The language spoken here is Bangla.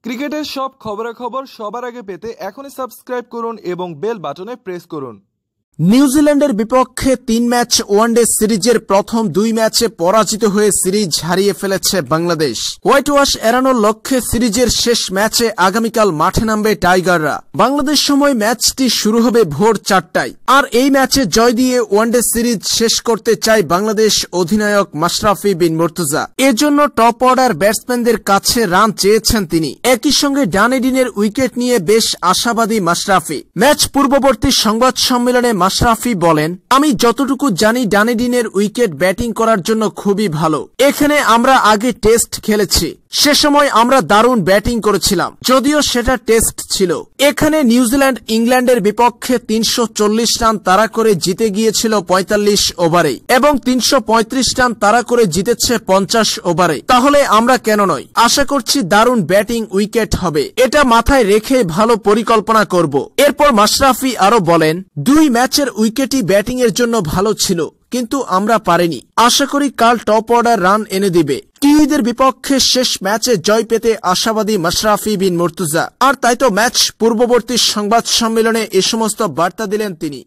ক্রিকেটের সব খবরাখবর সবার আগে পেতে এখনই সাবস্ক্রাইব করুন এবং বেল বাটনে প্রেস করুন। নিউজিল্যান্ডের বিপক্ষে 3 ম্যাচ ওয়ানডে সিরিজের প্রথম 2 ম্যাচে পরাজিত হয়ে সিরিজ হারিয়ে ফেলেছে বাংলাদেশ। হোয়াইট ওয়াশ এড়ানোর লক্ষ্যে সিরিজের শেষ ম্যাচে আগামীকাল মাঠে নামবে টাইগাররা। বাংলাদেশ সময় ম্যাচটি শুরু হবে ভোর 4টায়। আর এই ম্যাচে জয় দিয়ে ওয়ানডে সিরিজ শেষ করতে চায় বাংলাদেশ অধিনায়ক মাশরাফি বিন মুর্তজা। এজন্য টপ অর্ডার ব্যাটসম্যানদের কাছে রান চেয়েছেন তিনি। একই সঙ্গে ডানেডিনের উইকেট নিয়ে বেশ আশাবাদী মাশরাফি। ম্যাচ পূর্ববর্তী সংবাদ সম্মেলনে মাশরাফি বলেন, আমি যতটুকু জানি ডানেডিনের উইকেট ব্যাটিং করার জন্য খুবই ভালো। এখানে আমরা আগে টেস্ট খেলেছি, সে সময় আমরা দারুণ ব্যাটিং করেছিলাম, যদিও সেটা টেস্ট ছিল। এখানে নিউজিল্যান্ড ইংল্যান্ডের বিপক্ষে 340 রান তাড়া করে জিতে গিয়েছিল 45 ওভারে এবং 335 রান তাড়া করে জিতেছে 50 ওভারে। তাহলে আমরা কেন নয়? আশা করছি দারুণ ব্যাটিং উইকেট হবে, এটা মাথায় রেখে ভালো পরিকল্পনা করব। এরপর মাশরাফি আরো বলেন, 2 ম্যাচের উইকেটই ব্যাটিং এর জন্য ভালো ছিল, কিন্তু আমরা পারিনি। আশা করি কাল টপ অর্ডার রান এনে দিবে। কিউইদের বিপক্ষে শেষ ম্যাচে জয় পেতে আশাবাদী মাশরাফি বিন মুর্তজা। আর তাই তো ম্যাচ পূর্ববর্তী সংবাদ সম্মেলনে এ সমস্ত বার্তা দিলেন তিনি।